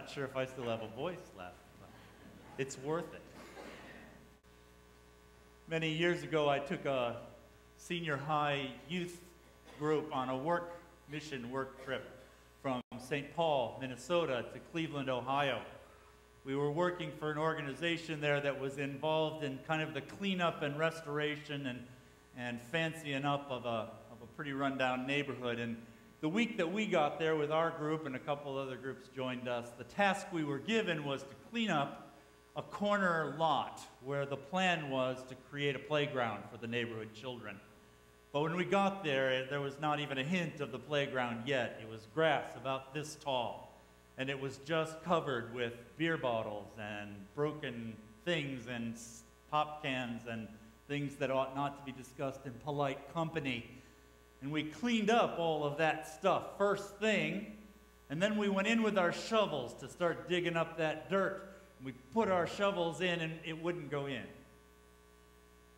not sure if I still have a voice left, but it's worth it. Many years ago, I took a senior high youth group on a mission work trip from St. Paul, Minnesota to Cleveland, Ohio. We were working for an organization there that was involved in kind of the cleanup and restoration and fancying up of a pretty rundown neighborhood. And the week that we got there with our group and a couple other groups joined us, the task we were given was to clean up a corner lot where the plan was to create a playground for the neighborhood children. But when we got there, there was not even a hint of the playground yet. It was grass about this tall, and it was just covered with beer bottles and broken things and pop cans and things that ought not to be discussed in polite company. And we cleaned up all of that stuff first thing, and then we went in with our shovels to start digging up that dirt. We put our shovels in, and it wouldn't go in.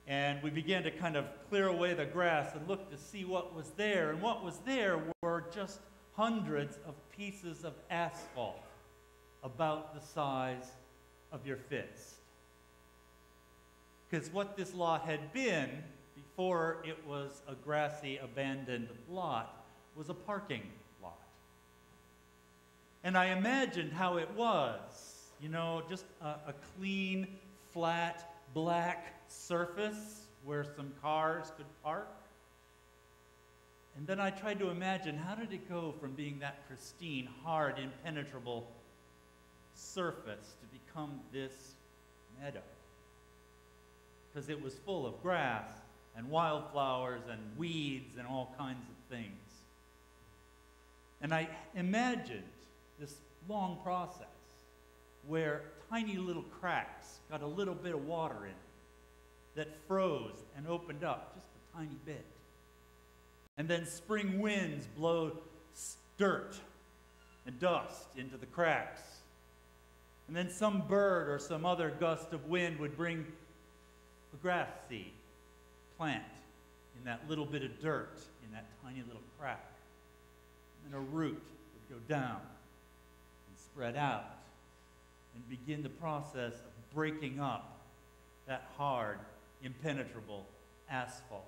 And we began to kind of clear away the grass and look to see what was there. And what was there were just hundreds of pieces of asphalt about the size of your fist. Because what this lot had been before it was a grassy, abandoned lot was a parking lot. And I imagined how it was, you know, just a clean, flat, black surface where some cars could park. And then I tried to imagine, how did it go from being that pristine, hard, impenetrable surface to become this meadow? Because it was full of grass and wildflowers and weeds and all kinds of things. And I imagined this long process where tiny little cracks got a little bit of water in that froze and opened up just a tiny bit. And then spring winds blow dirt and dust into the cracks. And then some bird or some other gust of wind would bring a grass seed plant in that little bit of dirt, in that tiny little crack. And then a root would go down and spread out and begin the process of breaking up that hard, impenetrable asphalt.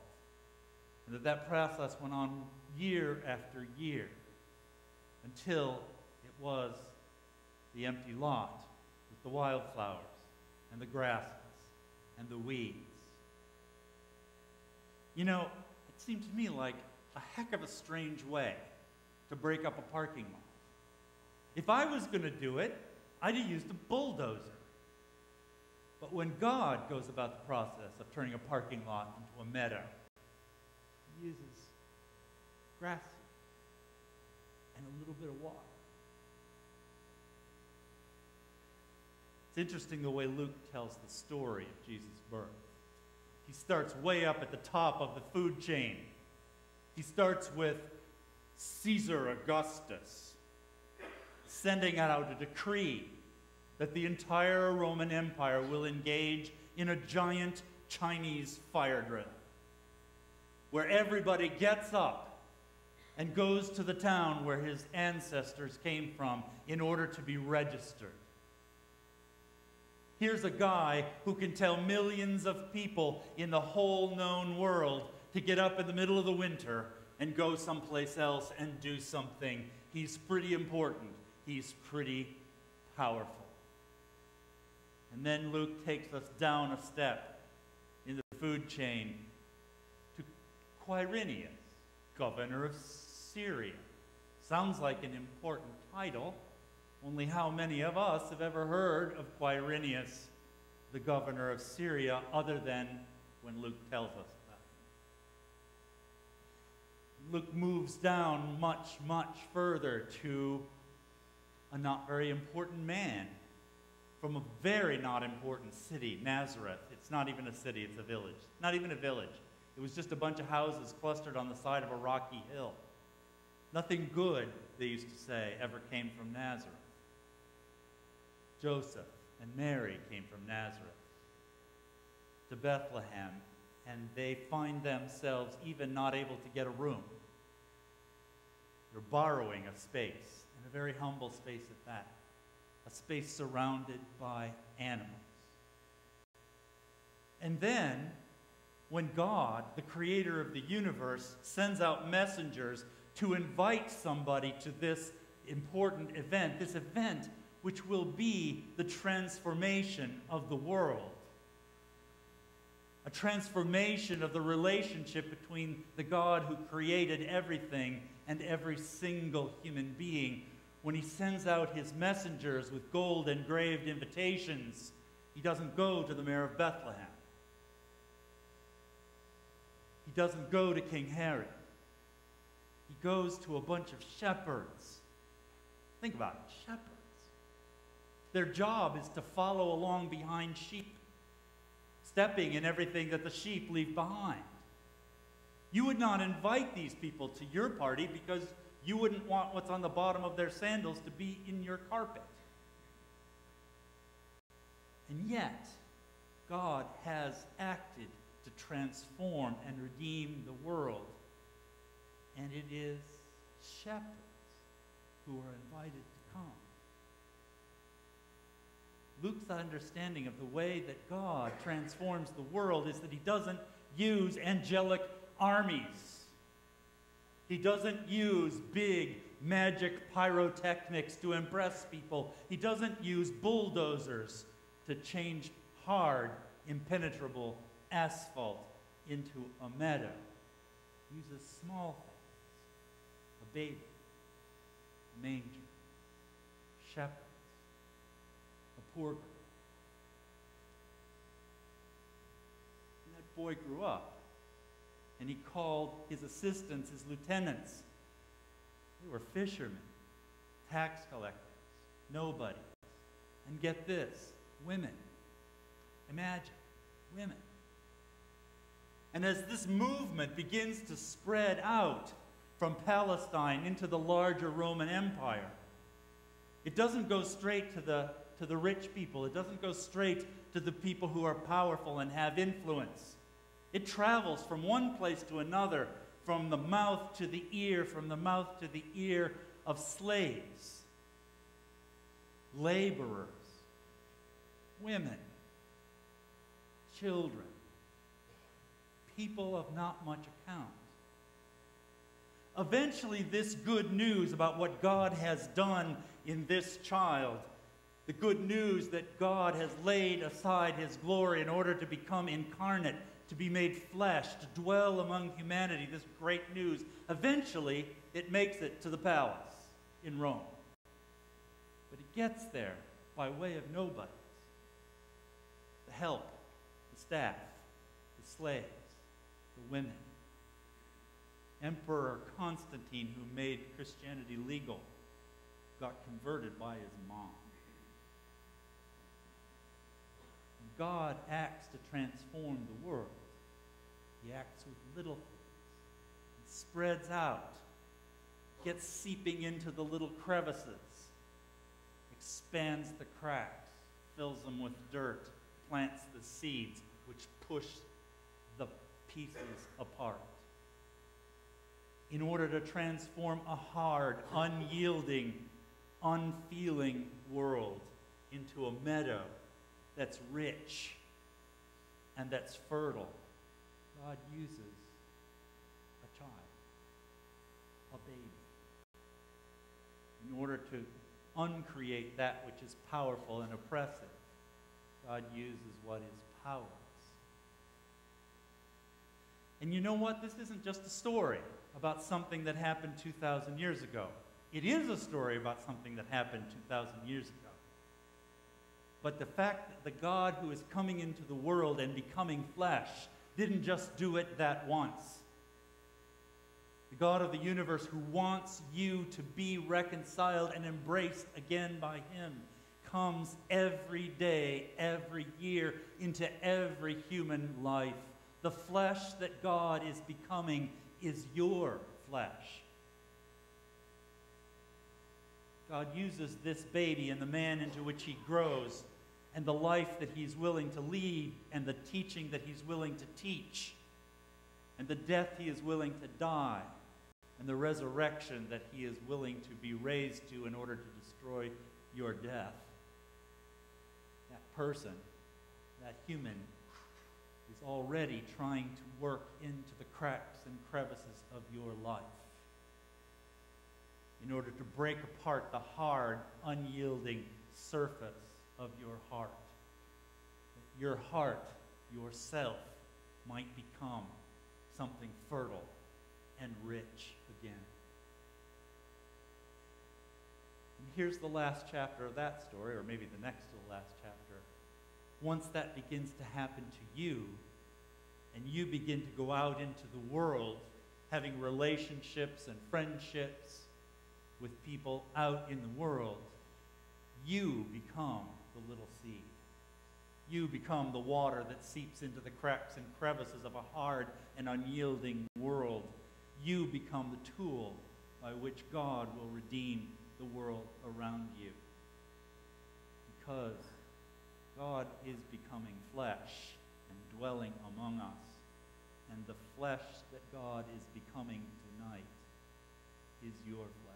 And that process went on year after year until it was the empty lot with the wildflowers and the grasses and the weeds. You know, it seemed to me like a heck of a strange way to break up a parking lot. If I was going to do it, I'd have used a bulldozer. But when God goes about the process of turning a parking lot into a meadow, he uses grass and a little bit of water. It's interesting the way Luke tells the story of Jesus' birth. He starts way up at the top of the food chain. He starts with Caesar Augustus sending out a decree that the entire Roman Empire will engage in a giant Chinese fire drill, where everybody gets up and goes to the town where his ancestors came from in order to be registered. Here's a guy who can tell millions of people in the whole known world to get up in the middle of the winter and go someplace else and do something. He's pretty important. He's pretty powerful. And then Luke takes us down a step in the food chain to Quirinius, governor of Syria. Sounds like an important title. Only how many of us have ever heard of Quirinius, the governor of Syria, other than when Luke tells us about him? Luke moves down much, much further to a not very important man from a very not important city, Nazareth. It's not even a city, it's a village. Not even a village. It was just a bunch of houses clustered on the side of a rocky hill. Nothing good, they used to say, ever came from Nazareth. Joseph and Mary came from Nazareth to Bethlehem, and they find themselves even not able to get a room. They're borrowing a space, and a very humble space at that. a space surrounded by animals. And then, when God, the creator of the universe, sends out messengers to invite somebody to this important event, this event which will be the transformation of the world, a transformation of the relationship between the God who created everything and every single human being. When he sends out his messengers with gold engraved invitations, he doesn't go to the mayor of Bethlehem. He doesn't go to King Herod. He goes to a bunch of shepherds. Think about it, shepherds. Their job is to follow along behind sheep, stepping in everything that the sheep leave behind. You would not invite these people to your party because you wouldn't want what's on the bottom of their sandals to be in your carpet. And yet, God has acted to transform and redeem the world. And it is shepherds who are invited to come. Luke's understanding of the way that God transforms the world is that he doesn't use angelic armies. He doesn't use big magic pyrotechnics to impress people. He doesn't use bulldozers to change hard, impenetrable asphalt into a meadow. He uses small things: a baby, a manger, shepherds, a poor girl. And that boy grew up, and he called his assistants his lieutenants. They were fishermen, tax collectors, nobodies. And get this, women. Imagine, women. And as this movement begins to spread out from Palestine into the larger Roman Empire, it doesn't go straight to the rich people. It doesn't go straight to the people who are powerful and have influence. It travels from one place to another, from the mouth to the ear, from the mouth to the ear of slaves, laborers, women, children, people of not much account. Eventually, this good news about what God has done in this child, the good news that God has laid aside his glory in order to become incarnate, to be made flesh, to dwell among humanity, this great news, eventually it makes it to the palace in Rome. But it gets there by way of nobodies. The help, the staff, the slaves, the women. Emperor Constantine, who made Christianity legal, got converted by his mom. And God acts to transform the world. He acts with little things. It spreads out, gets seeping into the little crevices, expands the cracks, fills them with dirt, plants the seeds which push the pieces apart, in order to transform a hard, unyielding, unfeeling world into a meadow that's rich and that's fertile. God uses a child, a baby, in order to uncreate that which is powerful and oppressive. God uses what is powerless. And you know what? This isn't just a story about something that happened 2,000 years ago. It is a story about something that happened 2,000 years ago. But the fact that the God who is coming into the world and becoming flesh didn't just do it that once. The God of the universe who wants you to be reconciled and embraced again by him comes every day, every year, into every human life. The flesh that God is becoming is your flesh. God uses this baby and the man into which he grows, and the life that he's willing to lead, and the teaching that he's willing to teach, and the death he is willing to die, and the resurrection that he is willing to be raised to in order to destroy your death. person, that human, is already trying to work into the cracks and crevices of your life in order to break apart the hard, unyielding surface of your heart. That your heart, yourself, might become something fertile and rich again. And here's the last chapter of that story, or maybe the next to the last chapter. Once that begins to happen to you, and you begin to go out into the world, having relationships and friendships with people out in the world, you become the little seed. You become the water that seeps into the cracks and crevices of a hard and unyielding world. You become the tool by which God will redeem the world around you. Because God is becoming flesh and dwelling among us. And the flesh that God is becoming tonight is your flesh.